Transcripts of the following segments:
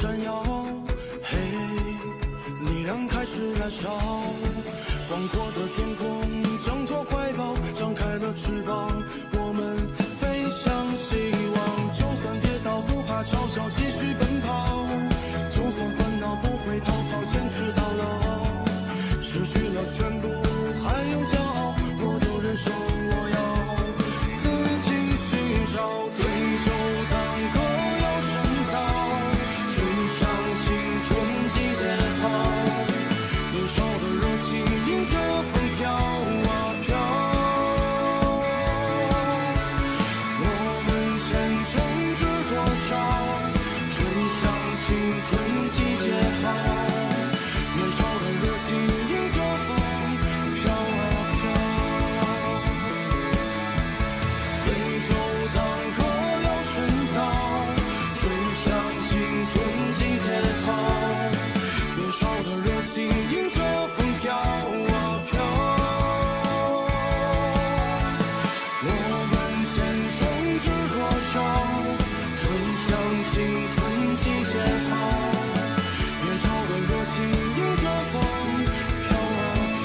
闪耀，嘿，你让开始燃烧，广阔的天空，挣脱怀抱，张开了翅膀，我们飞向希望。就算跌倒不怕嘲笑，继续奔跑，就算烦恼不会逃跑，坚持到老。失去了全部还有骄傲，我的人生我要自己去找，对酒当歌要深造，吹响青春季节号，年少的热情迎着风飘啊飘，我们前程知多少，吹响青春季节号，年少的热情迎着风飘啊飘，对酒当歌要深造，吹响青春季节号，年少的热情迎着风飘啊飘，我们前程知多少，吹响青春季节号，年少的热情迎着风飘啊飘。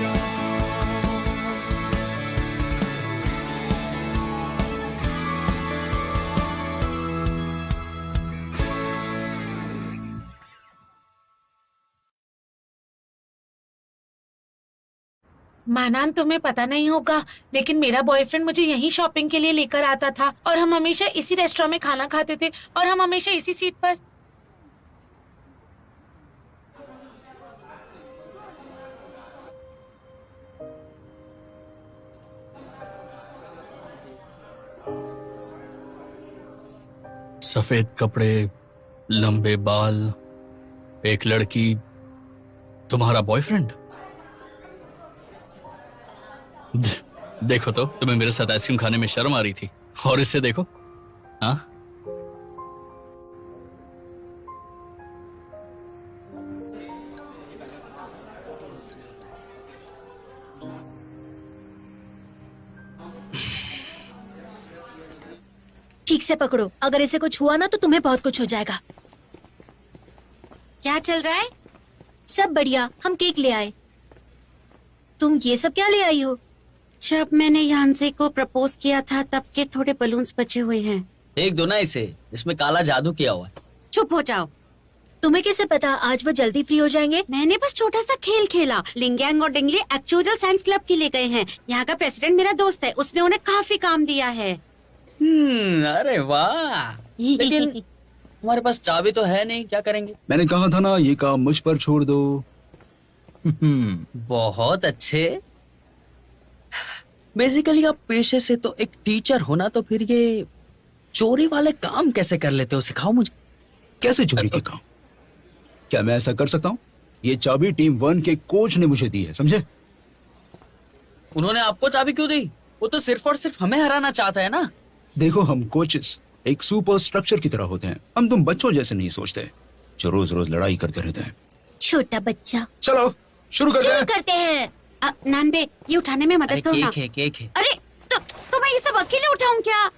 मानान, तुम्हें पता नहीं होगा लेकिन मेरा बॉयफ्रेंड मुझे यहीं शॉपिंग के लिए लेकर आता था और हम हमेशा इसी रेस्टोरेंट में खाना खाते थे और हम हमेशा इसी सीट पर। सफेद कपड़े, लंबे बाल, एक लड़की, तुम्हारा बॉयफ्रेंड। देखो तो, तुम्हें मेरे साथ आइसक्रीम खाने में शर्म आ रही थी और इसे देखो। हाँ, ठीक से पकड़ो, अगर इसे कुछ हुआ ना तो तुम्हें बहुत कुछ हो जाएगा। क्या चल रहा है? सब बढ़िया, हम केक ले आए। तुम ये सब क्या ले आई हो? जब मैंने यांसे को प्रपोज किया था तब के थोड़े बलून्स बचे हुए हैं। एक दो ना इसे, इसमें काला जादू किया हुआ है। चुप हो जाओ। तुम्हें कैसे पता आज वो जल्दी फ्री हो जाएंगे? मैंने बस छोटा सा खेल खेला। लिंगयांग और डिंगली एक्चुअल साइंस क्लब के लिए गए हैं। यहाँ का प्रेसिडेंट मेरा दोस्त है, उसने उन्हें काफी काम दिया है। अरे वाह। लेकिन हमारे पास चाबी तो है नहीं, क्या करेंगे? मैंने कहा था ना, ये काम मुझ पर छोड़ दो। बहुत अच्छे। बेसिकली आप पेशे से तो एक टीचर हो ना, तो फिर ये चोरी वाले काम कैसे कर लेते हो, सिखाओ मुझे। कैसे चोरी के काम? क्या मैं ऐसा कर सकता हूँ? ये चाबी टीम 1 के कोच ने मुझे दी है, समझे? उन्होंने आपको चाबी क्यों दी? वो तो सिर्फ और सिर्फ हमें हराना चाहता है ना। देखो, हम कोचेस एक सुपर स्ट्रक्चर की तरह होते हैं। हम तुम बच्चों जैसे नहीं सोचते जो रोज रोज लड़ाई करते रहते हैं। छोटा बच्चा। चलो शुरू करते हैं। नानबे, ये उठाने में मदद करो ना। केक है। अरे तो मैं ये सब अकेले उठाऊं क्या?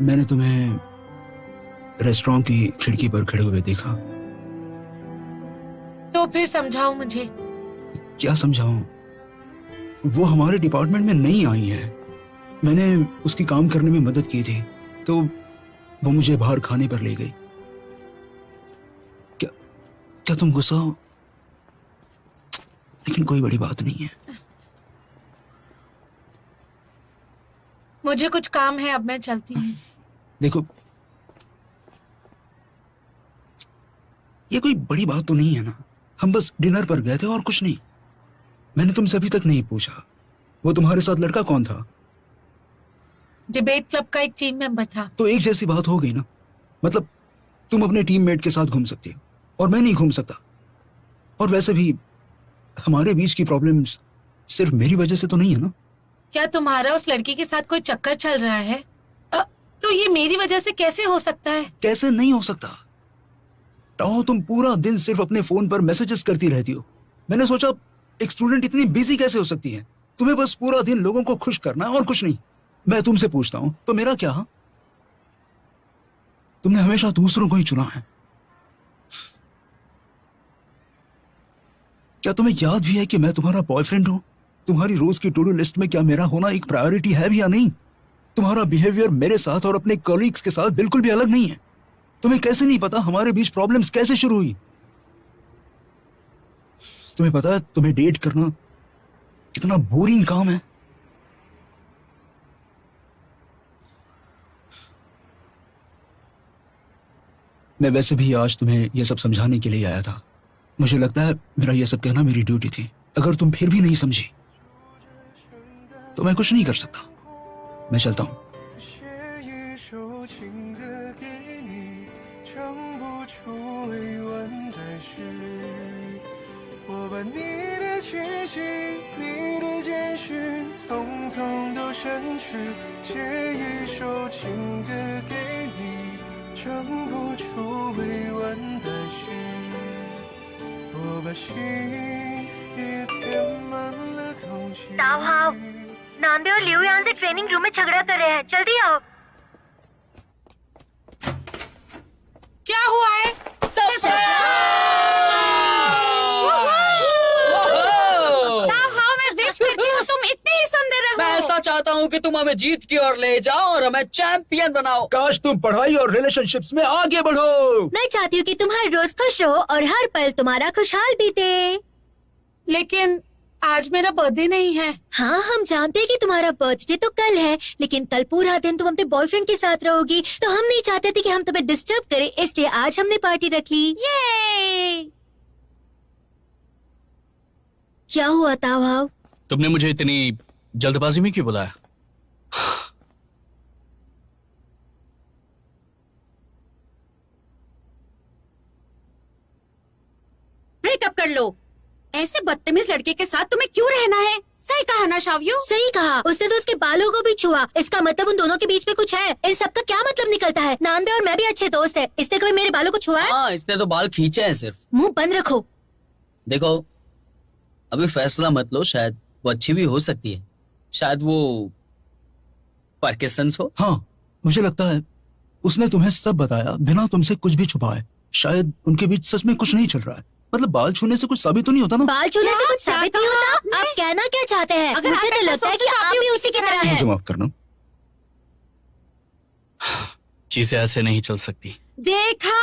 मैंने तुम्हें रेस्टोरेंट की खिड़की पर खड़े हुए देखा। तो फिर समझाओ मुझे। क्या समझाऊं? वो हमारे डिपार्टमेंट में नई आई है। मैंने उसकी काम करने में मदद की थी, तो वो मुझे बाहर खाने पर ले गई। क्या तुम गुस्सा हो? लेकिन कोई बड़ी बात नहीं है। मुझे कुछ काम है, अब मैं चलती हूँ। देखो, ये कोई बड़ी बात तो नहीं है ना। हम बस डिनर पर गए थे और कुछ नहीं। मैंने तुमसे अभी तक नहीं पूछा, वो तुम्हारे साथ लड़का कौन था? डिबेट क्लब का एक टीम मेंबर था। तो एक जैसी बात हो गई ना। मतलब तुम अपने टीममेट के साथ घूम सकती हो और मैं नहीं घूम सकता। और वैसे भी हमारे बीच की प्रॉब्लम्स सिर्फ मेरी वजह से तो नहीं है ना? क्या तुम्हारा उस लड़की के साथ कोई चक्कर चल रहा है? तो ये मेरी वजह से कैसे हो सकता है? कैसे नहीं हो सकता? ताओ, तुम पूरा दिन सिर्फ अपने फोन पर मैसेजेस करती रहती हो। मैंने सोचा एक स्टूडेंट इतनी बिजी कैसे हो सकती है? तुम्हें बस पूरा दिन लोगों को खुश करना है और कुछ नहीं। मैं तुमसे पूछता हूँ, तो मेरा क्या? तुमने हमेशा दूसरों को ही चुना है। क्या तुम्हें याद भी है कि मैं तुम्हारा बॉयफ्रेंड हूं? तुम्हारी रोज की टू डू लिस्ट में क्या मेरा होना एक प्रायोरिटी है भी या नहीं? तुम्हारा बिहेवियर मेरे साथ और अपने कॉलीग्स के साथ बिल्कुल भी अलग नहीं है। तुम्हें कैसे नहीं पता हमारे बीच प्रॉब्लम्स कैसे शुरू हुई? तुम्हें पता है तुम्हें डेट करना कितना बोरिंग काम है? मैं वैसे भी आज तुम्हें यह सब समझाने के लिए आया था। मुझे लगता है मेरा यह सब कहना मेरी ड्यूटी थी। अगर तुम फिर भी नहीं समझी तो मैं कुछ नहीं कर सकता। मैं चलता हूं।写一首情歌给你，唱不出委婉的诗。我把你的气息、你的简讯，统统都删去。写一首情歌给你，唱不出委婉的诗。我把心也填满了空气。 नानबे और लियो यहाँ से ट्रेनिंग रूम में झगड़ा कर रहे हैं, जल्दी आओ। क्या हुआ है? हाँ, मैं विश करती हूँ तुम इतनी ही सुंदर रहो। मैं ऐसा चाहता हूँ कि तुम हमें जीत की ओर ले जाओ और हमें चैंपियन बनाओ। काश तुम पढ़ाई और रिलेशनशिप्स में आगे बढ़ो। मैं चाहती हूँ कि तुम हर रोज खुश रहो और हर पल तुम्हारा खुशहाल बीते। लेकिन आज मेरा बर्थडे नहीं है। हाँ, हम जानते हैं कि तुम्हारा बर्थडे तो कल है, लेकिन कल पूरा दिन तुम अपने बॉयफ्रेंड के साथ रहोगी, तो हम नहीं चाहते थे कि हम तुम्हें डिस्टर्ब करें, इसलिए आज हमने पार्टी रख ली। ये क्या हुआ ताऊ? तुमने मुझे इतनी जल्दबाजी में क्यों बुलाया? ब्रेकअप कर लो। ऐसे बदतमीज लड़के के साथ तुम्हें क्यों रहना है? सही कहा ना शाव्यू? सही कहा, उसने तो उसके बालों को भी छुआ। इसका मतलब उन दोनों के बीच में कुछ है। इन सब का क्या मतलब निकलता है? नानबे और मैं भी अच्छे दोस्त हैं। इसने कभी मेरे बालों को छुआ है? हाँ, इसने तो बाल खींचे हैं सिर्फ। मुंह बंद रखो। देखो, अभी फैसला मत लो, शायद वो अच्छी भी हो सकती है। शायद वो पार्किंसंस हो। हाँ, मुझे लगता है उसने तुम्हें सब बताया बिना तुमसे कुछ भी छुपाए। शायद उनके बीच सच में कुछ नहीं चल रहा है। मतलब बाल छूने से कुछ साबित तो नहीं होता ना? बाल छूने से कुछ क्या साबित नहीं कहा होता? आपने? आप कहना क्या चाहते हैं? अगर मुझे आप तो ऐसा लगता है कि सोचो तो आप भी उसी की तरह हैं। मुझे माफ करना। चीजें ऐसे नहीं चल सकती। देखा,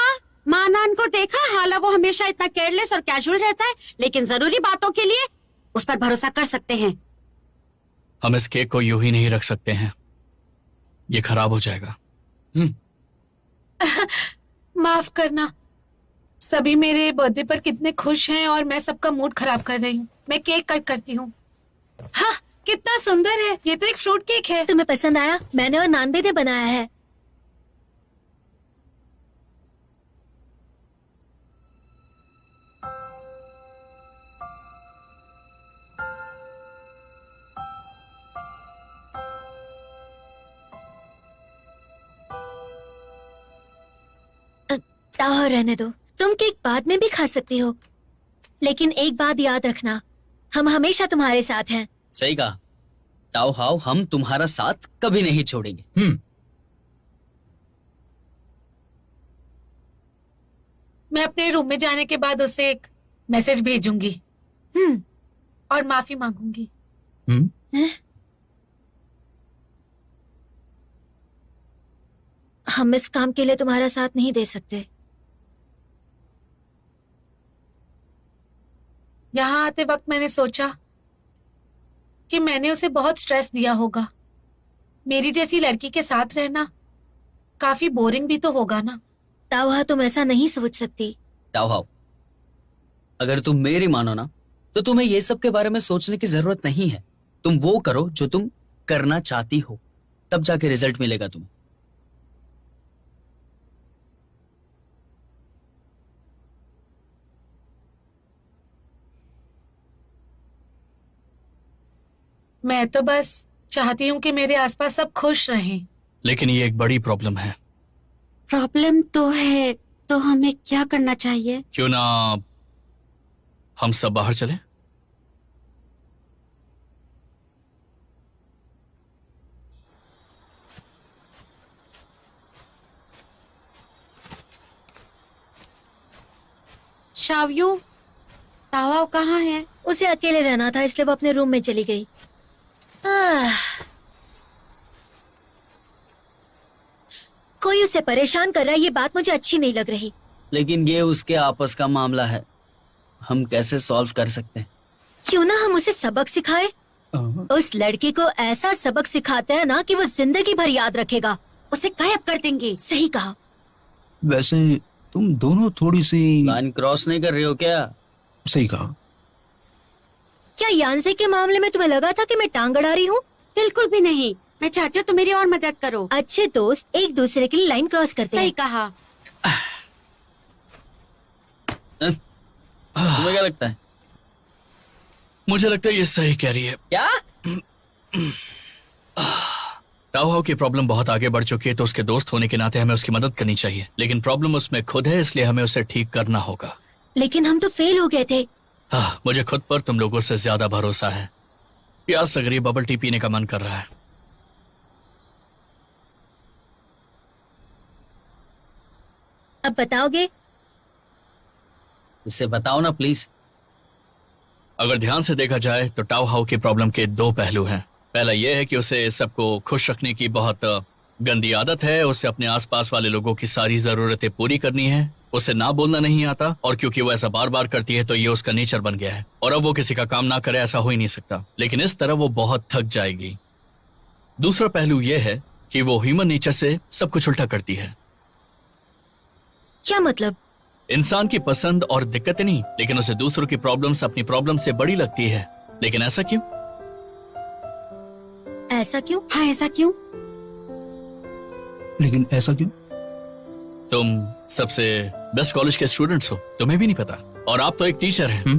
मानान को देखा। हाला वो हमेशा इतना केयरलेस और कैजुअल रहता है, लेकिन जरूरी बातों के लिए उस पर भरोसा कर सकते हैं। हम इस केक को यूं ही नहीं रख सकते हैं, ये खराब हो जाएगा। माफ करना। सभी मेरे बर्थडे पर कितने खुश हैं और मैं सबका मूड खराब कर रही हूँ। मैं केक कट करती हूँ। हाँ, कितना सुंदर है। ये तो एक फ्रूट केक है। तुम्हें पसंद आया? मैंने और नानबे ने बनाया है। ताऊ, रहने दो। तुम केक बाद में भी खा सकती हो, लेकिन एक बात याद रखना, हम हमेशा तुम्हारे साथ हैं। सही कहा ताओ हाओ, हम तुम्हारा साथ कभी नहीं छोड़ेंगे। मैं अपने रूम में जाने के बाद उसे एक मैसेज भेजूंगी और माफी मांगूंगी। हम इस काम के लिए तुम्हारा साथ नहीं दे सकते। यहाँ आते वक्त मैंने सोचा कि मैंने उसे बहुत स्ट्रेस दिया होगा। मेरी जैसी लड़की के साथ रहना काफी बोरिंग भी तो होगा ना। ताऊ, तुम ऐसा नहीं सोच सकती। ताओ हाओ, अगर तुम मेरी मानो ना, तो तुम्हें ये सब के बारे में सोचने की जरूरत नहीं है। तुम वो करो जो तुम करना चाहती हो, तब जाके रिजल्ट मिलेगा तुम्हें। मैं तो बस चाहती हूँ कि मेरे आसपास सब खुश रहें। लेकिन ये एक बड़ी प्रॉब्लम है। प्रॉब्लम तो है, तो हमें क्या करना चाहिए? क्यों ना हम सब बाहर चले? शावयू, तावा कहाँ है? उसे अकेले रहना था इसलिए वो अपने रूम में चली गई। कोई उसे परेशान कर रहा है, ये बात मुझे अच्छी नहीं लग रही। लेकिन ये उसके आपस का मामला है, हम कैसे सॉल्व कर सकते हैं? क्यों ना हम उसे सबक सिखाए। उस लड़के को ऐसा सबक सिखाते हैं ना कि वो जिंदगी भर याद रखेगा। उसे गायब कर देंगे। सही कहा। वैसे तुम दोनों थोड़ी सी लाइन क्रॉस नहीं कर रही हो क्या? सही कहा। क्या यानसे के मामले में तुम्हें लगा था कि मैं टांग अड़ा रही हूँ? बिल्कुल भी नहीं। मैं चाहती हूँ तुम मेरी और मदद करो। अच्छे दोस्त एक दूसरे के लिए लाइन क्रॉस करते सही हैं। कहा। तुम्हें क्या लगता है? मुझे लगता है ये सही कह रही है। क्या? टाओहाओ की प्रॉब्लम बहुत आगे बढ़ चुकी है, तो उसके दोस्त होने के नाते हमें उसकी मदद करनी चाहिए। लेकिन प्रॉब्लम उसमें खुद है, इसलिए हमें उसे ठीक करना होगा। लेकिन हम तो फेल हो गए थे। मुझे खुद पर तुम लोगों से ज्यादा भरोसा है। प्यास लग रही है, बबल टी पीने का मन कर रहा है। अब बताओगे? इसे बताओ ना प्लीज। अगर ध्यान से देखा जाए तो टाओहाओ की प्रॉब्लम के दो पहलू हैं। पहला यह है कि उसे सबको खुश रखने की बहुत गंदी आदत है। उसे अपने आसपास वाले लोगों की सारी जरूरतें पूरी करनी है। उसे ना बोलना नहीं आता, और क्योंकि वो ऐसा बार बार करती है तो ये उसका नेचर बन गया है। और अब वो किसी का काम ना करे ऐसा हो ही नहीं सकता। लेकिन इस तरह वो बहुत थक जाएगी। दूसरा पहलू यह है कि वो ह्यूमन नेचर से सब कुछ उल्टा करती है। क्या मतलब? इंसान की पसंद और दिक्कतें नहीं, लेकिन उसे दूसरों की प्रॉब्लम्स अपनी प्रॉब्लम से बड़ी लगती है। लेकिन ऐसा क्यों? ऐसा क्यों? हाँ, ऐसा क्यों? लेकिन ऐसा क्यों? तुम सबसे बेस्ट कॉलेज के स्टूडेंट्स हो, तुम्हें भी नहीं पता। और आप तो एक टीचर हैं।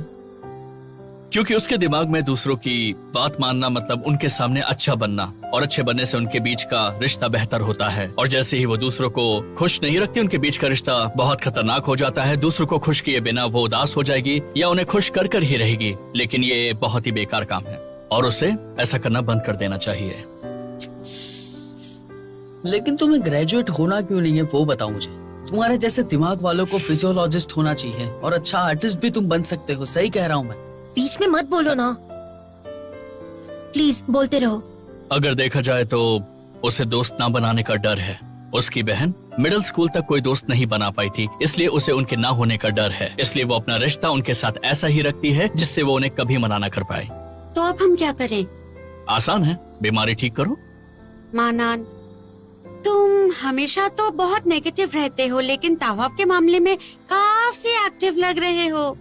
क्योंकि उसके दिमाग में दूसरों की बात मानना मतलब उनके सामने अच्छा बनना, और अच्छे बनने से उनके बीच का रिश्ता बेहतर होता है। और जैसे ही वो दूसरों को खुश नहीं रखती, उनके बीच का रिश्ता बहुत खतरनाक हो जाता है। दूसरों को खुश किए बिना वो उदास हो जाएगी या उन्हें खुश कर कर ही रहेगी। लेकिन ये बहुत ही बेकार काम है और उसे ऐसा करना बंद कर देना चाहिए। लेकिन तुम्हें ग्रेजुएट होना क्यों नहीं है वो बताओ मुझे। तुम्हारे जैसे दिमाग वालों को फिजियोलॉजिस्ट होना चाहिए, और अच्छा आर्टिस्ट भी तुम बन सकते हो। सही कह रहा हूँ मैं। बीच में मत बोलो ना, प्लीज बोलते रहो। अगर देखा जाए तो उसे दोस्त ना बनाने का डर है। उसकी बहन मिडिल स्कूल तक कोई दोस्त नहीं बना पाई थी, इसलिए उसे उनके ना होने का डर है। इसलिए वो अपना रिश्ता उनके साथ ऐसा ही रखती है जिससे वो उन्हें कभी मना ना कर पाए। तो अब हम क्या करें? आसान है, बीमारी ठीक करो। मानान, तुम हमेशा तो बहुत नेगेटिव रहते हो, लेकिन तावाब के मामले में काफी एक्टिव लग रहे हो।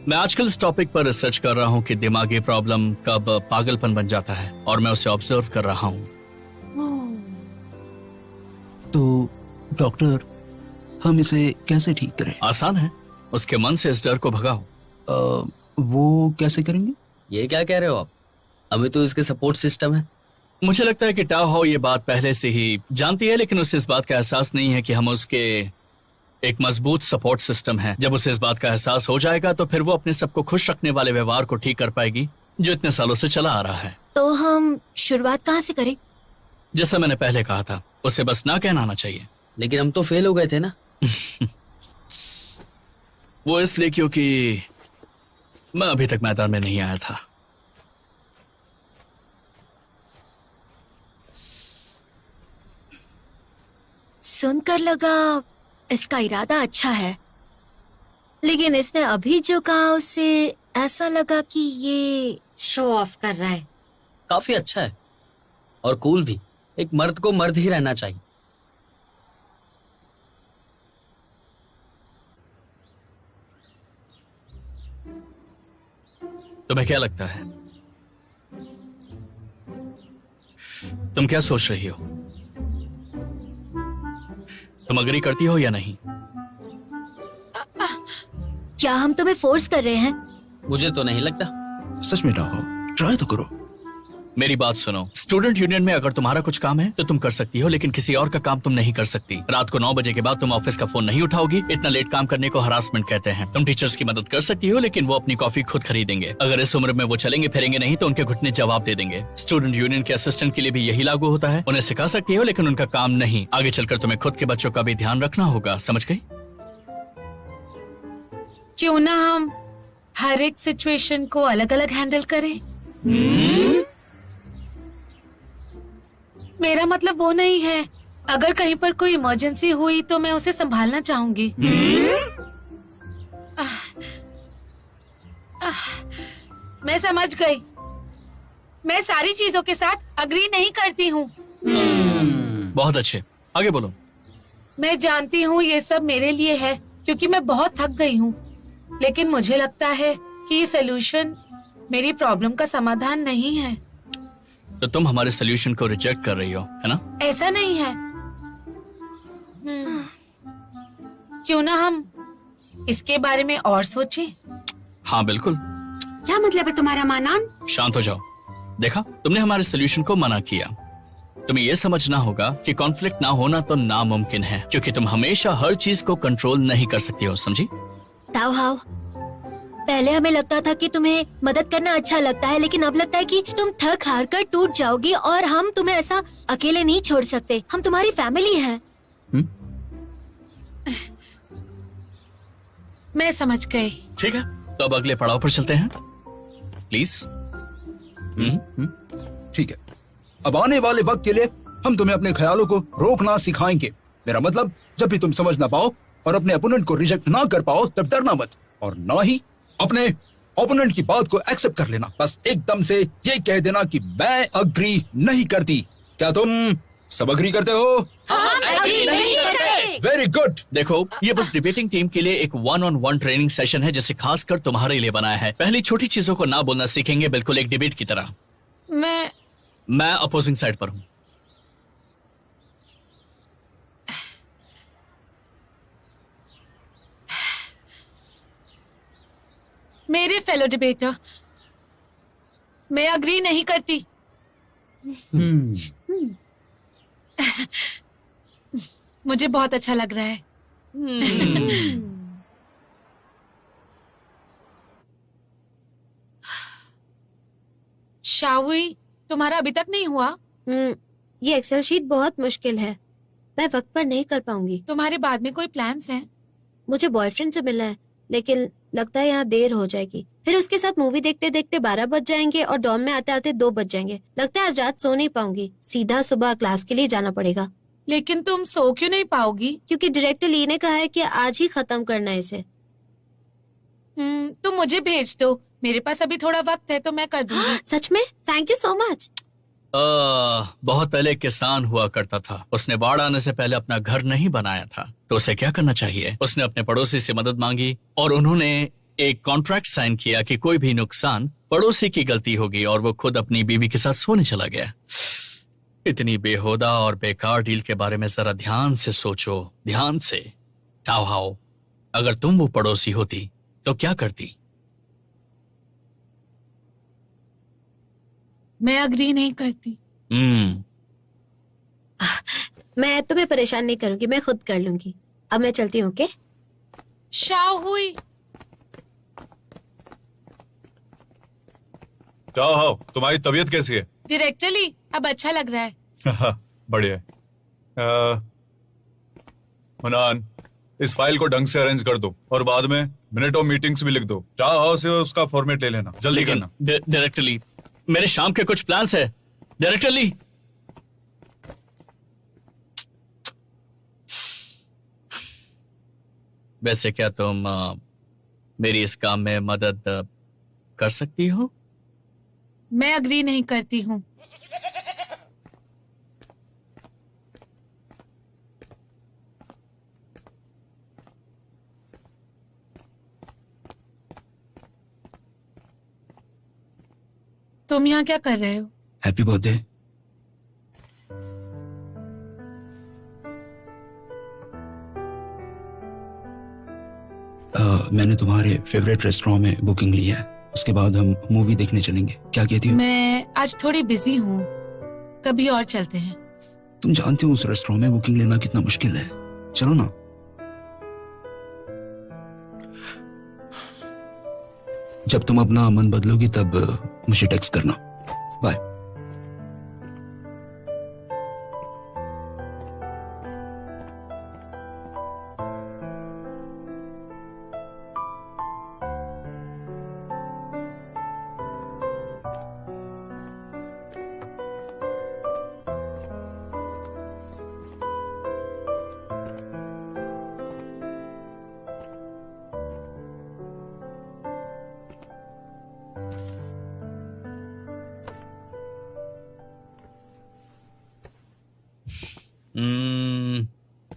मैं आजकल इस टॉपिक पर रिसर्च कर रहा हूँ कि दिमागी प्रॉब्लम कब पागलपन बन जाता है, और मैं उसे ऑब्जर्व कर रहा हूँ। तो डॉक्टर, हम इसे कैसे ठीक करें? आसान है, उसके मन से इस डर को भगाओ। वो कैसे करेंगे? ये क्या कह रहे हो आप? अभी तो इसके सपोर्ट सिस्टम है। मुझे लगता है कि टाओहाओ ये बात पहले से ही जानती है, लेकिन उसे इस बात का एहसास नहीं है कि हम उसके एक मजबूत सपोर्ट सिस्टम है। जब उसे इस बात का एहसास हो जाएगा तो फिर वो अपने सबको खुश रखने वाले व्यवहार को ठीक कर पाएगी जो इतने सालों से चला आ रहा है। तो हम शुरुआत कहाँ से करें? जैसा मैंने पहले कहा था, उसे बस ना कहना आना चाहिए। लेकिन हम तो फेल हो गए थे ना। वो इसलिए क्योंकि मैं अभी तक मैदान में नहीं आया था। सुनकर लगा इसका इरादा अच्छा है, लेकिन इसने अभी जो कहा उससे ऐसा लगा कि ये शो ऑफ कर रहा है। काफी अच्छा है और कूल भी। एक मर्द को मर्द ही रहना चाहिए। तुम्हें क्या लगता है? तुम क्या सोच रही हो? तुम अग्री करती हो या नहीं? क्या हम तुम्हें फोर्स कर रहे हैं? मुझे तो नहीं लगता। सच में टाओ, ट्राई तो करो। मेरी बात सुनो, स्टूडेंट यूनियन में अगर तुम्हारा कुछ काम है तो तुम कर सकती हो, लेकिन किसी और का काम तुम नहीं कर सकती। रात को 9 बजे के बाद तुम ऑफिस का फोन नहीं उठाओगी। इतना लेट काम करने को हरासमेंट कहते हैं। तुम टीचर्स की मदद कर सकती हो, लेकिन वो अपनी कॉफी खुद खरीदेंगे। अगर इस उम्र में वो चलेंगे फिरेंगे नहीं तो उनके घुटने जवाब दे देंगे। स्टूडेंट यूनियन के असिस्टेंट के लिए भी यही लागू होता है। उन्हें सिखा सकती हो, लेकिन उनका काम नहीं। आगे चलकर तुम्हें खुद के बच्चों का भी ध्यान रखना होगा, समझ गई? क्यों ना हम हर एक सिचुएशन को अलग अलग हैंडल करें। मेरा मतलब वो नहीं है, अगर कहीं पर कोई इमरजेंसी हुई तो मैं उसे संभालना चाहूंगी। मैं समझ गई। मैं सारी चीजों के साथ अग्री नहीं करती हूँ। बहुत अच्छे, आगे बोलो। मैं जानती हूँ ये सब मेरे लिए है क्योंकि मैं बहुत थक गई हूँ, लेकिन मुझे लगता है कि ये सोल्यूशन मेरी प्रॉब्लम का समाधान नहीं है। तो तुम हमारे सोल्यूशन को रिजेक्ट कर रही हो, है ना? ऐसा नहीं है। क्यों ना हम इसके बारे में और सोचें? हाँ बिल्कुल। क्या मतलब है तुम्हारा मानान? शांत हो जाओ। देखा, तुमने हमारे सोल्यूशन को मना किया। तुम्हें यह समझना होगा कि कॉन्फ्लिक्ट ना होना तो नामुमकिन है, क्योंकि तुम हमेशा हर चीज को कंट्रोल नहीं कर सकती हो, समझी? ताओ हाओ, पहले हमें लगता था कि तुम्हें मदद करना अच्छा लगता है, लेकिन अब लगता है कि तुम थक हार कर टूट जाओगी और हम तुम्हें ऐसा अकेले नहीं छोड़ सकते। हम तुम्हारी फैमिली हैं। मैं समझ गई। ठीक है, तो अब अगले पड़ाव पर चलते हैं, प्लीज। ठीक है, अब आने वाले वक्त के लिए हम तुम्हें अपने ख्यालों को रोकना सिखाएंगे। मेरा मतलब, जब भी तुम समझ ना पाओ और अपने ओपोनेंट को रिजेक्ट ना कर पाओ तब डरना मत, और ना ही अपने ओपोनेंट की बात को एक्सेप्ट कर लेना। बस एकदम से ये कह देना कि मैं अग्री नहीं करती। क्या तुम सब अग्री करते हो? Very good. देखो, ये बस डिबेटिंग टीम के लिए एक 1-on-1 ट्रेनिंग सेशन है, जिसे खासकर तुम्हारे लिए बनाया है। पहली छोटी चीजों को ना बोलना सीखेंगे, बिल्कुल एक डिबेट की तरह। मैं अपोजिंग साइड पर हूँ। मेरे फेलो डिबेटर, मैं अग्री नहीं करती। मुझे बहुत अच्छा लग रहा है। शावी, तुम्हारा अभी तक नहीं हुआ? ये एक्सेल शीट बहुत मुश्किल है, मैं वक्त पर नहीं कर पाऊंगी। तुम्हारे बाद में कोई प्लान्स हैं? मुझे बॉयफ्रेंड से मिलना है, लेकिन लगता है यहाँ देर हो जाएगी। फिर उसके साथ मूवी देखते देखते 12 बज जाएंगे और डॉर्म में आते आते 2 बज जाएंगे। लगता है आज रात सो नहीं पाऊंगी, सीधा सुबह क्लास के लिए जाना पड़ेगा। लेकिन तुम सो क्यों नहीं पाओगी? क्योंकि डायरेक्टर ली ने कहा है कि आज ही खत्म करना है इसे। तुम मुझे भेज दो, मेरे पास अभी थोड़ा वक्त है तो मैं कर दूंगी। सच में? Thank you so much. बहुत पहले एक किसान हुआ करता था। उसने बाढ़ आने से पहले अपना घर नहीं बनाया था, तो उसे क्या करना चाहिए? उसने अपने पड़ोसी से मदद मांगी और उन्होंने एक कॉन्ट्रैक्ट साइन किया कि कोई भी नुकसान पड़ोसी की गलती होगी, और वो खुद अपनी बीवी के साथ सोने चला गया। इतनी बेहुदा और बेकार डील के बारे में जरा ध्यान से सोचो, ध्यान से। ताओ हाओ, अगर तुम वो पड़ोसी होती तो क्या करती? मैं अग्री नहीं करती। मैं तुम्हें परेशान नहीं करूंगी, मैं खुद कर लूंगी। अब मैं चलती हूँ। ओके? शाहुई, क्या हो, तुम्हारी तबीयत कैसी है? डायरेक्टर ली, अब अच्छा लग रहा है। बढ़िया है। मनान, इस फाइल को ढंग से अरेंज कर दो और बाद में मिनट ऑफ मीटिंग्स भी लिख दो। चाहो से उसका फॉर्मेट ले लेना, जल्दी करना। डायरेक्टर ली, मेरे शाम के कुछ प्लान्स है। डायरेक्टर ली, वैसे क्या तुम मेरी इस काम में मदद कर सकती हो? मैं अग्री नहीं करती हूँ। तुम यहाँ क्या कर रहे हो? Happy birthday. मैंने तुम्हारे फेवरेट रेस्टोरेंट में बुकिंग ली है उसके बाद हम मूवी देखने चलेंगे, क्या कहती हो? मैं आज थोड़ी बिजी हूँ, कभी और चलते हैं। तुम जानते हो उस रेस्टोरेंट में बुकिंग लेना कितना मुश्किल है। चलो ना। जब तुम अपना मन बदलोगी तब मुझे टेक्स्ट करना। Bye.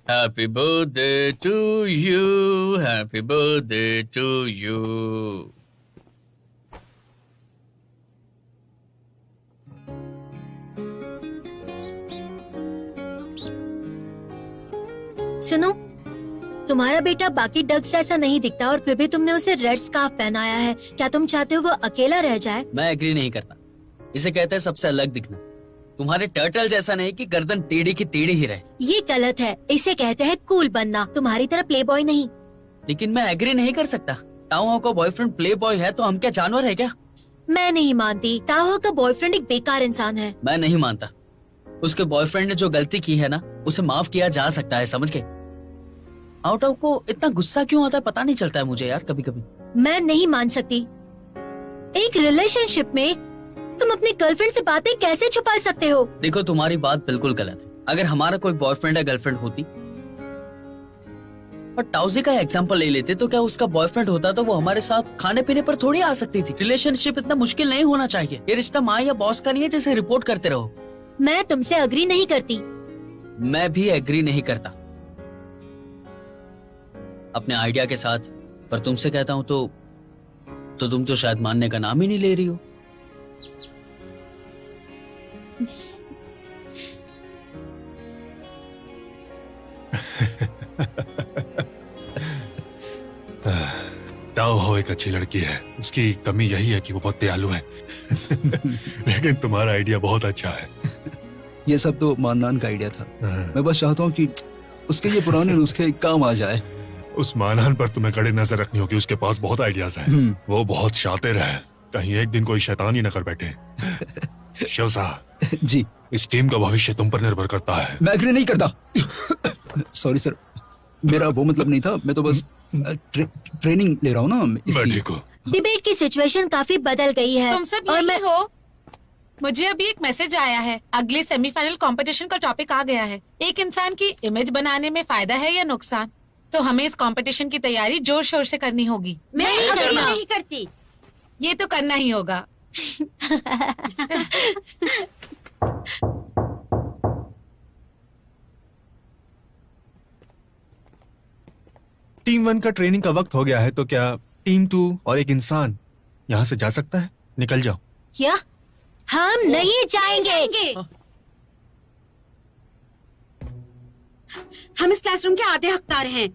Happy birthday to you, happy birthday to you. सुनो, तुम्हारा बेटा बाकी डग्स जैसा नहीं दिखता और फिर भी तुमने उसे रेड स्कार्फ पहनाया है। क्या तुम चाहते हो वो अकेला रह जाए? मैं एग्री नहीं करता। इसे कहते हैं सबसे अलग दिखना। तुम्हारे टर्टल जैसा नहीं कि गर्दन टेढ़ी की टेढ़ी ही रहे। ये गलत है, इसे कहते हैं कूल बनना, तुम्हारी तरह प्ले बॉय नहीं। लेकिन मैं एग्री नहीं कर सकता। टाओ का बॉयफ्रेंड प्ले बॉय है तो हम क्या जानवर है क्या? मैं नहीं मानती। टाओ का बॉयफ्रेंड एक बेकार इंसान है। मैं नहीं मानता। उसके बॉयफ्रेंड ने जो गलती की है ना, उसे माफ किया जा सकता है, समझ गए? आउट को इतना गुस्सा क्यों आता है पता नहीं चलता है मुझे यार कभी कभी। मैं नहीं मान सकती। एक रिलेशनशिप में तुम अपनी गर्लफ्रेंड से बातें कैसे छुपा सकते हो? देखो तुम्हारी बात बिल्कुल गलत है। अगर हमारा कोई बॉयफ्रेंड या गर्लफ्रेंड होती और टाउजी का एग्जांपल ले लेते तो क्या उसका बॉयफ्रेंड होता तो वो हमारे साथ खाने पीने पर थोड़ी आ सकती थी। रिलेशनशिप इतना मुश्किल नहीं होना चाहिए। ये रिश्ता माँ या बॉस का नहीं है जिसे रिपोर्ट करते रहो। मैं तुमसे अग्री नहीं करती। मैं भी एग्री नहीं करता अपने आइडिया के साथ, पर तुमसे कहता हूँ तो तुम तो शायद मानने का नाम ही नहीं ले रही हो। ताओ हो एक अच्छी लड़की है, उसकी कमी यही है कि वो बहुत दयालु है। लेकिन तुम्हारा आइडिया बहुत अच्छा है। ये सब तो माननान का आइडिया था। मैं बस चाहता हूँ कि उसके ये पुराने नुस्खे काम आ जाए। उस मानहान पर तुम्हें कड़ी नजर रखनी होगी, उसके पास बहुत आइडियाज हैं। वो बहुत शातिर है, कहीं एक दिन कोई शैतान ही न कर बैठे। शिव साहब जी, इस टीम का भविष्य तुम पर निर्भर करता है। मैं एग्री नहीं करता। सॉरी सर, मेरा वो मतलब नहीं था। मैं तो बस ट्रेनिंग ले रहा हूँ ना मैं इसकी। ठीक हूँ। डिबेट की सिचुएशन काफी बदल गई है। तुम सब और यही हो? मुझे अभी एक मैसेज आया है, अगले सेमीफाइनल कंपटीशन का टॉपिक आ गया है। एक इंसान की इमेज बनाने में फायदा है या नुकसान? तो हमें इस कंपटीशन की तैयारी जोर शोर से करनी होगी। मैं नहीं करती। ये तो करना ही होगा। टीम 1 का ट्रेनिंग का वक्त हो गया है, तो क्या टीम 2 और एक इंसान यहाँ से जा सकता है? निकल जाओ। क्या? हम नहीं जाएंगे। हम इस क्लासरूम के आधे हकदार हैं।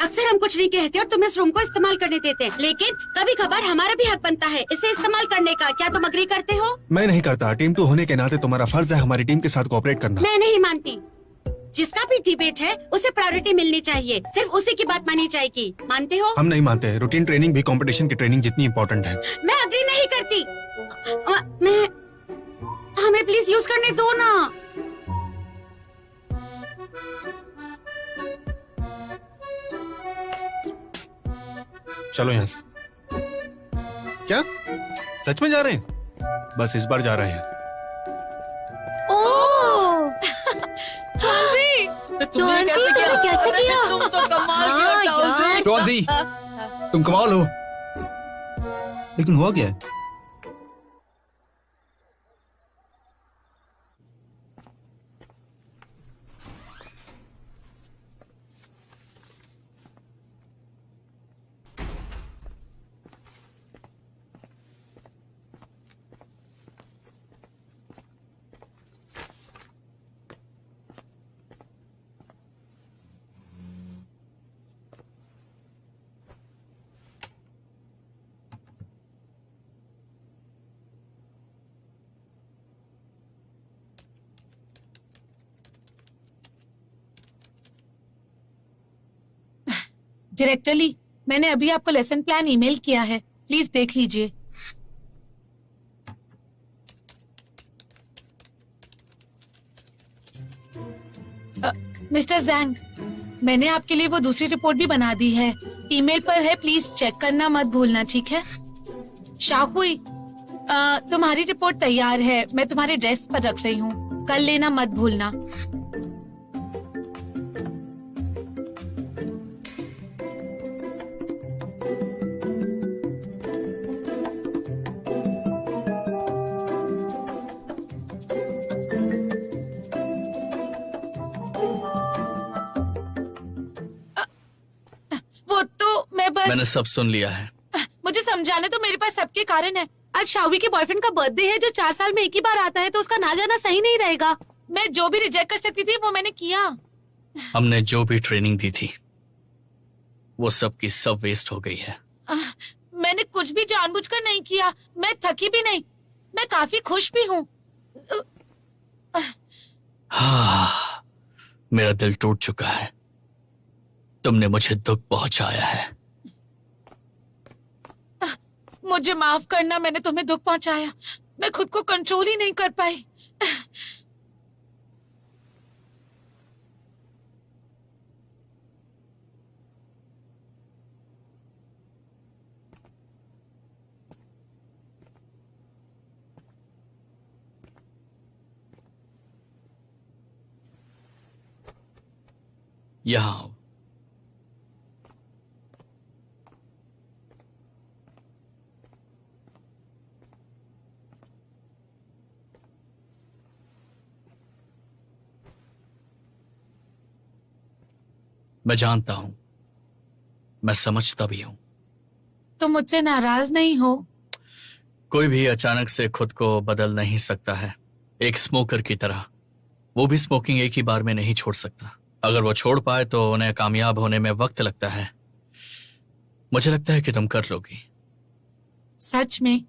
अक्सर हम कुछ नहीं कहते और तुम इस रूम को इस्तेमाल करने देते हैं, लेकिन कभी कभार हमारा भी हक बनता है इसे इस्तेमाल करने का। क्या तुम अग्री करते हो? मैं नहीं करता। टीम 2 होने के नाते तुम्हारा फर्ज है हमारी टीम के साथ कोऑपरेट करना। मैं नहीं मानती। जिसका भी डिबेट है उसे प्रायोरिटी मिलनी चाहिए, सिर्फ उसी की बात मानी जाएगी। मानते हो? हम नहीं मानते। रूटीन ट्रेनिंग भी कंपटीशन की ट्रेनिंग जितनी इम्पोर्टेंट है। मैं अग्री नहीं करती। मैं हमें प्लीज यूज करने दो ना। चलो यहाँ से। क्या सच में जा रहे हैं? बस इस बार जा रहे हैं। ओह, तुमने कैसे किया? तुम तो कमाल हाँ, किया टाउजी। यार। टॉजी, तुम कमाल हो। लेकिन हुआ क्या है? डायरेक्टर ली, मैंने अभी आपको लेसन प्लान ईमेल किया है, प्लीज देख लीजिए। मिस्टर जैंग, मैंने आपके लिए वो दूसरी रिपोर्ट भी बना दी है, ईमेल पर है, प्लीज चेक करना मत भूलना, ठीक है? शाहुई, तुम्हारी रिपोर्ट तैयार है, मैं तुम्हारे डेस्क पर रख रही हूँ, कल लेना मत भूलना। वो तो मैं बस मैंने सब सुन लिया है। मुझे समझाने तो मेरे पास सबके कारण है। आज शावी के बॉयफ्रेंड का बर्थडे है जो 4 साल में एक ही बार आता है, तो उसका ना जाना सही नहीं रहेगा। मैं जो भी रिजेक्ट कर सकती थी वो मैंने किया। हमने जो भी ट्रेनिंग दी थी वो सब की सब वेस्ट हो गई है। मैंने कुछ भी जानबूझकर नहीं किया, मैं थकी भी नहीं, मैं काफी खुश भी हूँ। हाँ, मेरा दिल टूट चुका है, तुमने मुझे दुख पहुंचाया है। मुझे माफ करना, मैंने तुम्हें दुख पहुंचाया, मैं खुद को कंट्रोल ही नहीं कर पाई। यहाँ आओ। मैं जानता हूं, मैं समझता भी हूं, तुम मुझसे नाराज नहीं हो? कोई भी अचानक से खुद को बदल नहीं सकता है, एक स्मोकर की तरह। वो भी स्मोकिंग एक ही बार में नहीं छोड़ सकता। अगर वो छोड़ पाए तो उन्हें कामयाब होने में वक्त लगता है। मुझे लगता है कि तुम कर लोगी। सच में?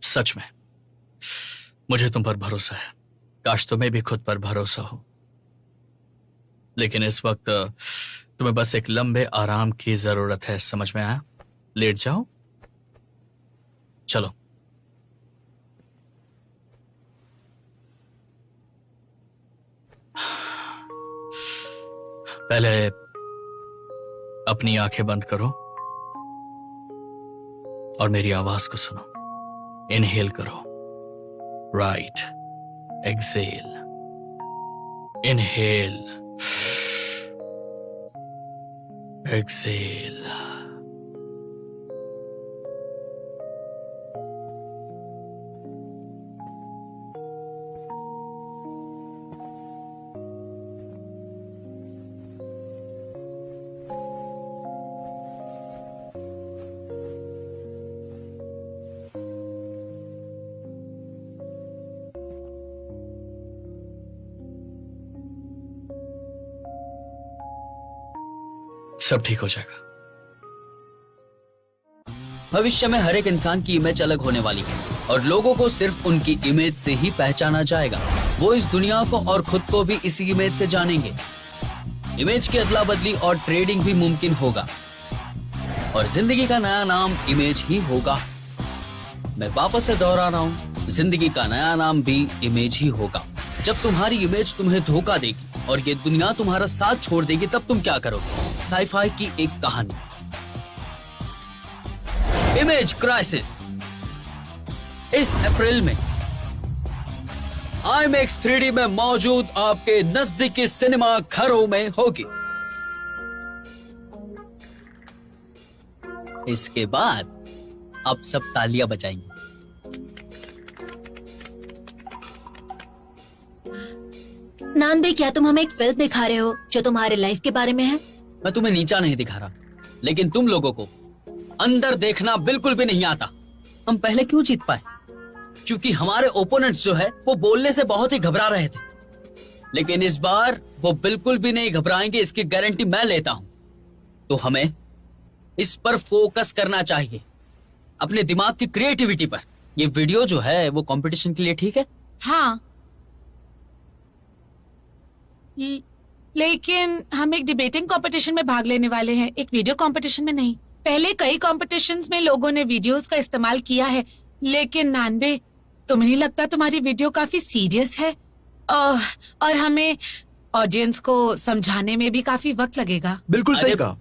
सच में, मुझे तुम पर भरोसा है। काश तुम्हें भी खुद पर भरोसा हो, लेकिन इस वक्त तुम्हें बस एक लंबे आराम की जरूरत है। समझ में आया? लेट जाओ, चलो। पहले अपनी आंखें बंद करो और मेरी आवाज को सुनो। इनहेल करो, राइट, एक्सेल, इनहेल, एक्सेल। सब ठीक हो जाएगा। भविष्य में हर एक इंसान की इमेज अलग होने वाली है और लोगों को सिर्फ उनकी इमेज से ही पहचाना जाएगा। वो इस दुनिया को और खुद को भी इसी इमेज से जानेंगे। इमेज की अदला बदली और ट्रेडिंग भी मुमकिन होगा और जिंदगी का नया नाम इमेज ही होगा। मैं वापस से दोहरा रहा हूँ, जिंदगी का नया नाम भी इमेज ही होगा। जब तुम्हारी इमेज तुम्हें धोखा देगी और ये दुनिया तुम्हारा साथ छोड़ देगी, तब तुम क्या करोगे? साइफाई की एक कहानी, इमेज क्राइसिस, इस अप्रैल में IMAX 3D में मौजूद आपके नजदीकी सिनेमा घरों में होगी। इसके बाद आप सब तालियां बजाएंगे। नान भाई, क्या तुम हमें एक फिल्म दिखा रहे हो जो तुम्हारे लाइफ के बारे में है? मैं तुम्हें नीचा नहीं दिखा रहा, लेकिन तुम लोगों को अंदर देखना बिल्कुल भी नहीं आता। हम पहले क्यों जीत पाए? क्योंकि हमारे ओपोनेंट्स जो है वो बोलने से बहुत ही घबरा रहे थे, लेकिन इस बार वो बिल्कुल भी नहीं घबराएंगे, इसकी गारंटी मैं लेता हूं। तो हमें इस पर फोकस करना चाहिए, अपने दिमाग की क्रिएटिविटी पर। ये वीडियो जो है वो कंपटीशन के लिए ठीक है? हाँ, लेकिन हम एक डिबेटिंग कंपटीशन में भाग लेने वाले हैं, एक वीडियो कंपटीशन में नहीं। पहले कई कंपटीशंस में लोगों ने वीडियोस का इस्तेमाल किया है, लेकिन नानबे, तुम्हें नहीं लगता तुम्हारी वीडियो काफी सीरियस है? और हमें ऑडियंस को समझाने में भी काफी वक्त लगेगा। बिल्कुल सही कहा।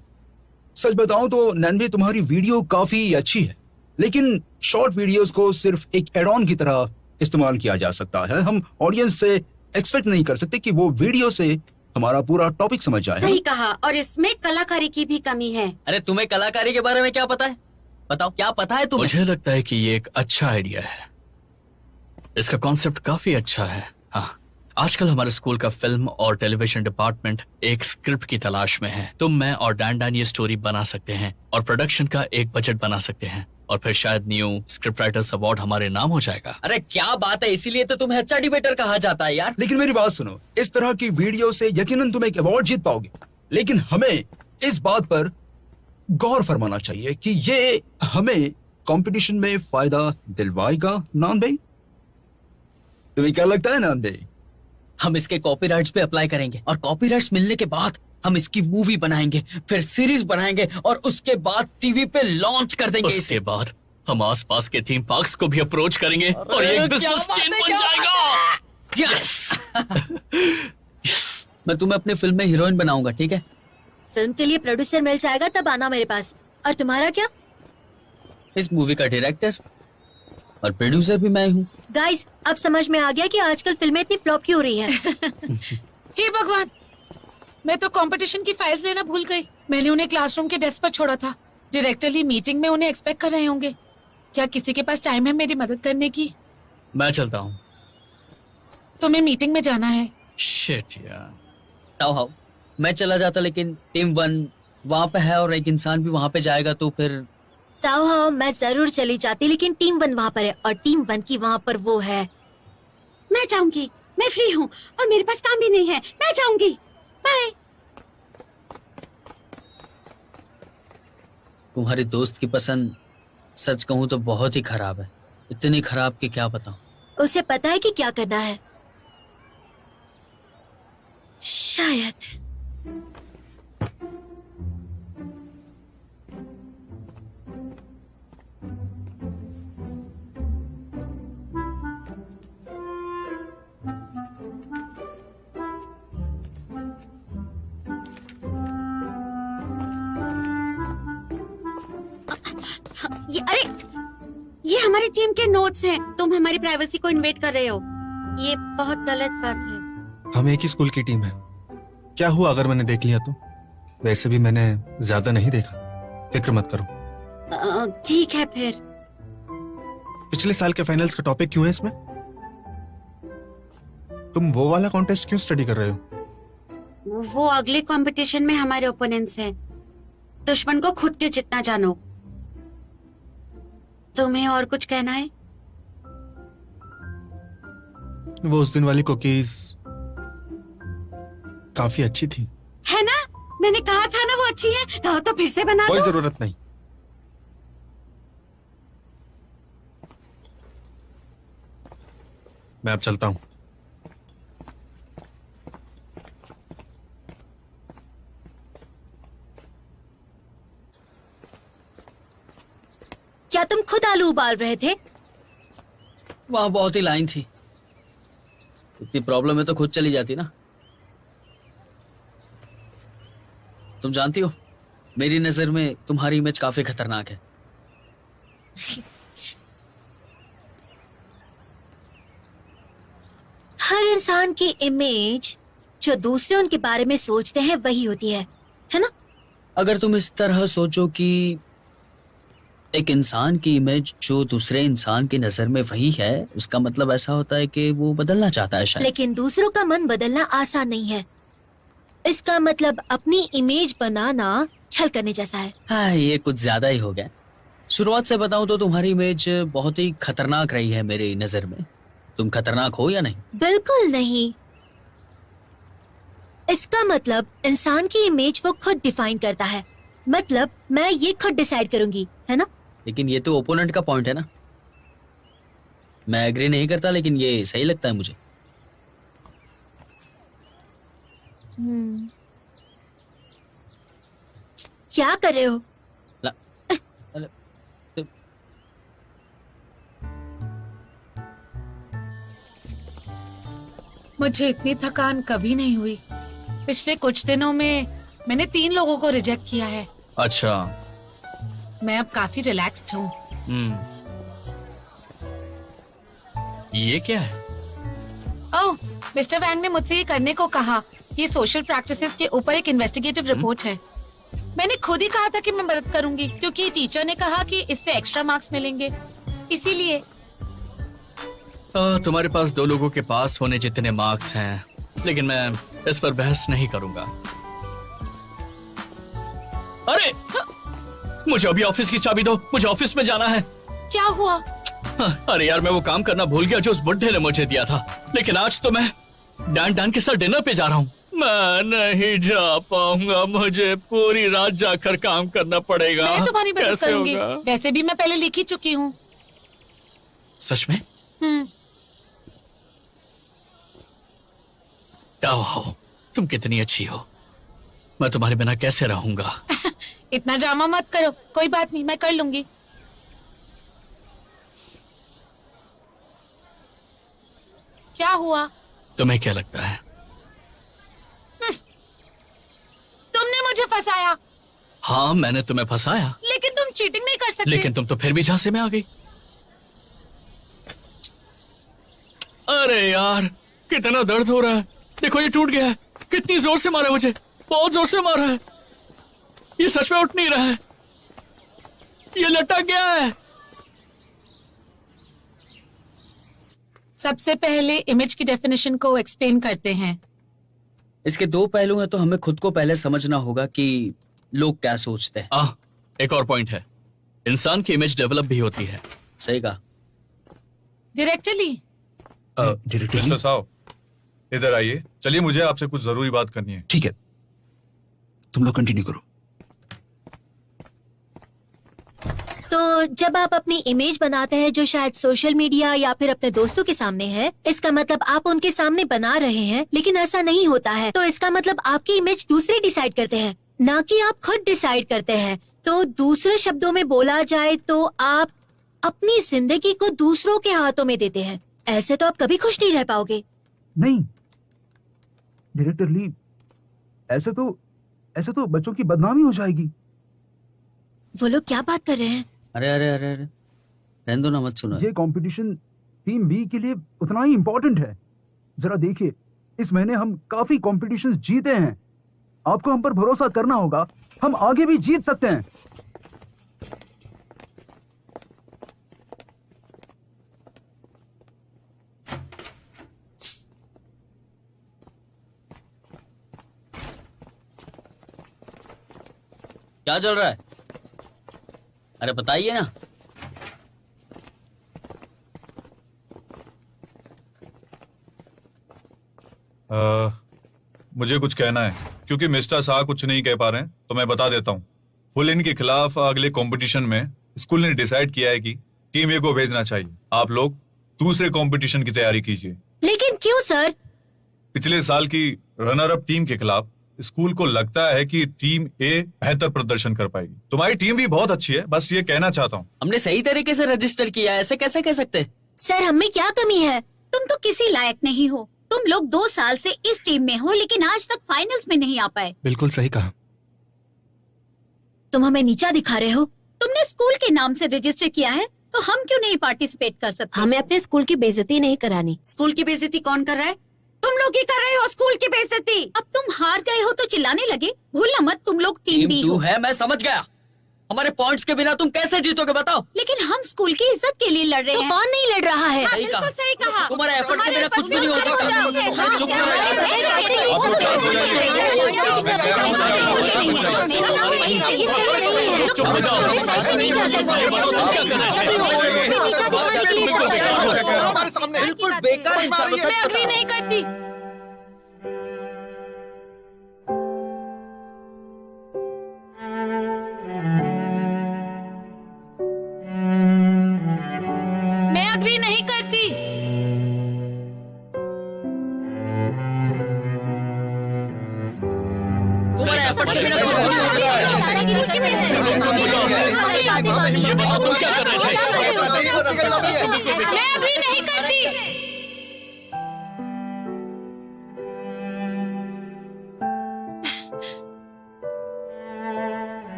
सच बताऊं तो नैनवी, तुम्हारी वीडियो काफी अच्छी है, लेकिन शॉर्ट वीडियोस को सिर्फ एक एड ऑन की तरह इस्तेमाल किया जा सकता है। हम ऑडियंस से एक्सपेक्ट नहीं कर सकते कि वो वीडियो से हमारा पूरा टॉपिक समझ जाए। सही कहा, और इसमें कलाकारी की भी कमी है। अरे तुम्हें कलाकारी के बारे में क्या पता है? बताओ, क्या पता है तुम्हें? मुझे लगता है कि ये एक अच्छा आइडिया है। इसका कॉन्सेप्ट काफी अच्छा है। हाँ, आजकल हमारे स्कूल का फिल्म और टेलीविजन डिपार्टमेंट एक स्क्रिप्ट की तलाश में है। तुम, मैं और डैन डैन ये स्टोरी बना सकते हैं और प्रोडक्शन का एक बजट बना सकते हैं, और फिर शायद न्यू स्क्रिप्ट राइटर्स अवार्ड हमारे नाम हो जाएगा। अरे क्या बात है, इसीलिए तो तुम्हें अच्छा डिबेटर कहा जाता है यार। लेकिन मेरी बात सुनो, इस तरह की वीडियो से यकीनन तुम एक अवार्ड जीत पाओगे, लेकिन हमें इस बात पर गौर फरमाना चाहिए कि ये हमें कंपटीशन में फायदा दिलवाएगा। नान भाई, तुम्हें क्या लगता है नान भाई? हम इसके कॉपीराइट्स पे अप्लाई करेंगे, और कॉपीराइट्स मिलने के बाद हम इसकी मूवी बनाएंगे, फिर सीरीज बनाएंगे, और उसके बाद टीवी पे लॉन्च कर देंगे। उसके बाद हम आसपास के थीम पार्क्स को भी अप्रोच करेंगे और ये एक बिजनेस चेन बन जाएगा। Yes yes. मैं तुम्हें अपनी फिल्म में हीरोइन बनाऊंगा, ठीक है? फिल्म के लिए प्रोड्यूसर मिल जाएगा तब आना मेरे पास। और तुम्हारा क्या? इस मूवी का डायरेक्टर और प्रोड्यूसर भी मैं हूँ। गाइस, अब समझ में आ गया कि आजकल फिल्में इतनी फ्लॉप क्यों हो रही हैं। हे भगवान, मैं तो कंपटीशन की फाइल्स लेना भूल गई। मैंने उन्हें क्लासरूम के डेस्क पर छोड़ा था। डायरेक्टर ही मीटिंग में उन्हें एक्सपेक्ट कर रहे होंगे। क्या किसी के पास टाइम है मेरी मदद करने की? मैं चलता हूँ। तुम्हें मीटिंग में जाना है। शिट यार। हाउ मैं चला जाता, लेकिन टीम 1 वहाँ पे है और एक इंसान भी वहाँ पे जाएगा, तो फिर ताओ हाँ, मैं जरूर चली जाती, लेकिन टीम 1 वहाँ पर है और टीम 1 की वहाँ पर वो है। मैं जाऊंगी, मैं फ्री हूँ और मेरे पास काम भी नहीं है। मैं जाऊंगी, बाय। तुम्हारी दोस्त की पसंद सच कहूँ तो बहुत ही खराब है। इतनी खराब कि क्या बताऊं। उसे पता है कि क्या करना है शायद। ये हमारी टीम के नोट्स हैं। तुम हमारी प्राइवेसी को इन्वेट कर रहे हो। ये बहुत गलत बात है। हम एक ही स्कूल की टीम है। क्या हुआ अगर मैंने देख लिया तो? वैसे भी मैंने ज्यादा नहीं देखा, फिक्र मत करो। ठीक है फिर। पिछले साल के फाइनल्स का टॉपिक क्यों है इसमें? तुम वो वाला कॉन्टेस्ट क्यों स्टडी कर रहे हो? वो अगले कंपटीशन में हमारे ओपोनेंट्स हैं। दुश्मन को खुद के जितना जानो। तुम्हें और कुछ कहना है? वो उस दिन वाली कुकीज काफी अच्छी थी। है ना? मैंने कहा था ना वो अच्छी है। कहो तो फिर से बना कोई दो। जरूरत नहीं। मैं अब चलता हूँ। क्या तुम खुद आलू उबाल रहे थे? वहाँ बहुत ही लाइन थी। इतनी प्रॉब्लम है तो खुद चली जाती ना। तुम जानती हो, मेरी नजर में तुम्हारी इमेज काफी खतरनाक है। हर इंसान की इमेज जो दूसरे उनके बारे में सोचते हैं वही होती है ना? अगर तुम इस तरह सोचो कि एक इंसान की इमेज जो दूसरे इंसान की नजर में वही है, उसका मतलब ऐसा होता है कि वो बदलना चाहता है शायद। लेकिन दूसरों का मन बदलना आसान नहीं है। इसका मतलब अपनी इमेज बनाना छल करने जैसा है। हाँ, ये कुछ ज्यादा ही हो गया। शुरुआत से बताऊं तो तुम्हारी इमेज बहुत ही खतरनाक रही है मेरी नजर में। तुम खतरनाक हो या नहीं? बिल्कुल नहीं। इसका मतलब इंसान की इमेज वो खुद डिफाइन करता है। मतलब मैं ये खुद डिसाइड करूंगी, है ना? लेकिन ये तो ओपोनेंट का पॉइंट है ना। मैं एग्री नहीं करता, लेकिन ये सही लगता है मुझे। क्या कर रहे हो? मुझे इतनी थकान कभी नहीं हुई। पिछले कुछ दिनों में मैंने 3 लोगों को रिजेक्ट किया है। अच्छा। मैं अब काफी रिलैक्स्ड हूँ। ये क्या है? ओह, मिस्टर वैंग ने मुझसे ये करने को कहा। ये सोशल प्रैक्टिसेस के ऊपर एक इन्वेस्टिगेटिव रिपोर्ट है। मैंने खुद ही कहा था कि मैं मदद करूंगी, क्योंकि टीचर ने कहा कि इससे एक्स्ट्रा मार्क्स मिलेंगे, इसीलिए। तुम्हारे पास 2 लोगों के पास होने जितने मार्क्स हैं, लेकिन मैं इस पर बहस नहीं करूंगा। अरे, मुझे अभी ऑफिस की चाबी दो, मुझे ऑफिस में जाना है। क्या हुआ? अरे यार, मैं वो काम करना भूल गया जो उस बुड्ढे ने मुझे दिया था, लेकिन आज तो मैं डैन के साथ डिनर पे जा रहा हूँ। मैं नहीं जा पाऊंगा, मुझे पूरी रात जाकर काम करना पड़ेगा। मैं तुम्हारी मदद कैसे करूंगी। होगा? वैसे भी मैं पहले लिख ही चुकी हूँ। सच में? हो, तुम कितनी अच्छी हो। मैं तुम्हारे बिना कैसे रहूंगा? इतना ड्रामा मत करो। कोई बात नहीं, मैं कर लूंगी। क्या हुआ? तुम्हें क्या लगता है? तुमने मुझे फंसाया। हाँ, मैंने तुम्हें फंसाया, लेकिन तुम चीटिंग नहीं कर सकते। लेकिन तुम तो फिर भी झांसे में आ गई। अरे यार, कितना दर्द हो रहा है। देखो, ये टूट गया है। कितनी जोर से मारा है मुझे, बहुत जोर से मारा है। ये सच में उठ नहीं रहा है, ये लटक गया है। सबसे पहले इमेज की डेफिनेशन को एक्सप्लेन करते हैं। इसके 2 पहलू हैं, तो हमें खुद को पहले समझना होगा कि लोग क्या सोचते हैं। एक और पॉइंट है, इंसान की इमेज डेवलप भी होती है। सही कहा। डायरेक्टली। मिस्टर साहब, इधर आइए। चलिए, मुझे आपसे कुछ जरूरी बात करनी है। ठीक है, तुम लोग कंटिन्यू करो। तो जब आप अपनी इमेज बनाते हैं जो शायद सोशल मीडिया या फिर अपने दोस्तों के सामने है, इसका मतलब आप उनके सामने बना रहे हैं, लेकिन ऐसा नहीं होता है। तो इसका मतलब आपकी इमेज दूसरे डिसाइड करते हैं, ना कि आप खुद डिसाइड करते हैं। तो दूसरे शब्दों में बोला जाए तो आप अपनी जिंदगी को दूसरों के हाथों में देते हैं। ऐसे तो आप कभी खुश नहीं रह पाओगे। नहीं डायरेक्टर ली, ऐसे तो बच्चों की बदनामी हो जाएगी। वो लोग क्या बात कर रहे हैं? अरे अरे अरे अरे, रहने दो ना, मत सुनो। ये कंपटीशन टीम बी के लिए उतना ही इम्पोर्टेंट है। जरा देखिए, इस महीने हम काफी कॉम्पिटिशन्स जीते हैं। आपको हम पर भरोसा करना होगा, हम आगे भी जीत सकते हैं। क्या चल रहा है? अरे बताइए ना। मुझे कुछ कहना है, क्योंकि मिस्टर शाह कुछ नहीं कह पा रहे हैं, तो मैं बता देता हूँ। फुल इन के खिलाफ अगले कंपटीशन में स्कूल ने डिसाइड किया है कि टीम ए को भेजना चाहिए। आप लोग दूसरे कंपटीशन की तैयारी कीजिए। लेकिन क्यों सर? पिछले साल की रनर अप टीम के खिलाफ स्कूल को लगता है कि टीम ए बेहतर प्रदर्शन कर पाएगी। तुम्हारी टीम भी बहुत अच्छी है, बस ये कहना चाहता हूँ। हमने सही तरीके से रजिस्टर किया है, ऐसे कैसे कह सकते? सर, हमें क्या कमी है? तुम तो किसी लायक नहीं हो। तुम लोग 2 साल से इस टीम में हो, लेकिन आज तक फाइनल्स में नहीं आ पाए। बिल्कुल सही कहा। तुम हमें नीचा दिखा रहे हो। तुमने स्कूल के नाम से रजिस्टर किया है, तो हम क्यों नहीं पार्टिसिपेट कर सकते? हमें अपने स्कूल की बेइज्जती नहीं करानी। स्कूल की बेइज्जती कौन कर रहा है? तुम लोग ही कर रहे हो स्कूल की बेइज्जती। अब तुम हार गए हो तो चिल्लाने लगे। भूलना मत, तुम लोग टीम बी हो। है, मैं समझ गया। हमारे पॉइंट्स के बिना तुम कैसे जीतोगे बताओ? लेकिन हम स्कूल की इज्जत के लिए लड़ रहे तो हैं। कौन नहीं लड़ रहा है? सही कहा। बिल्कुल सही कहा। तुम्हारे एफर्ट के बिना कुछ भी नहीं हो सकता। चुप बिल्कुल बेकार इंसान। मैं अग्री नहीं करती। मैं अग्री नहीं करती। ये बताओ तुम क्या करना चाहिए? मैं अभी नहीं करती।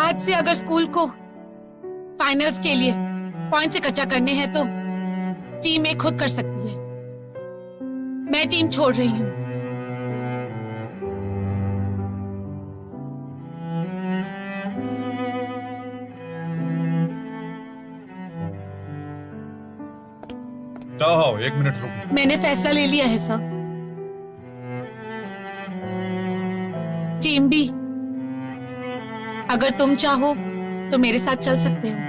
आज से अगर स्कूल को फाइनल्स के लिए पॉइंट से कच्चा करने हैं तो टीम एक खुद कर सकती है। मैं टीम छोड़ रही हूँ। चाहो 1 मिनट रुको। मैंने फैसला ले लिया है सर। टीम बी, अगर तुम चाहो तो मेरे साथ चल सकते हो।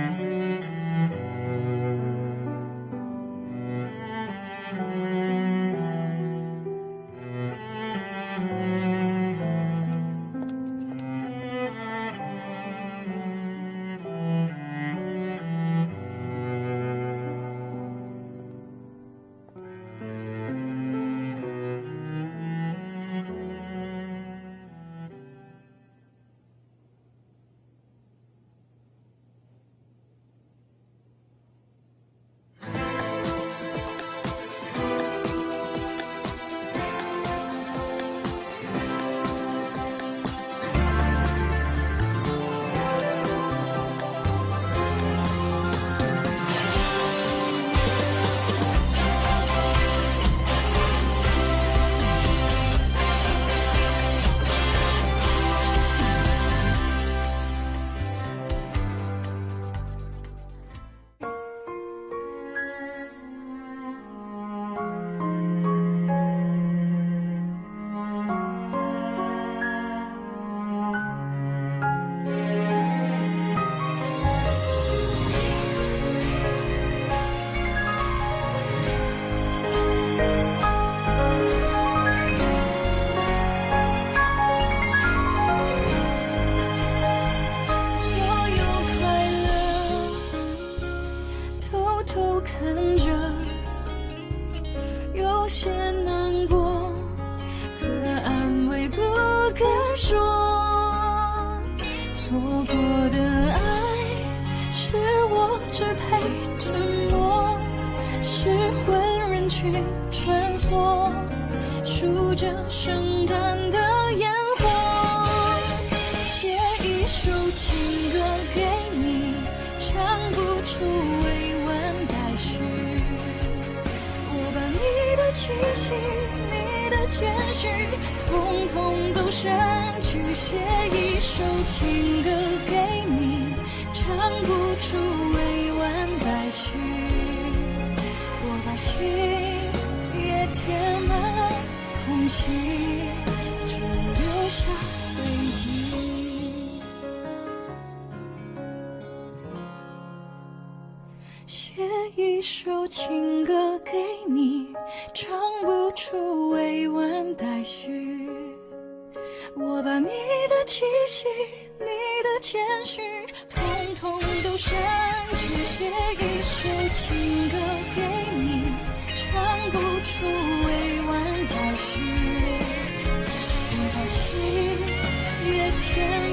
天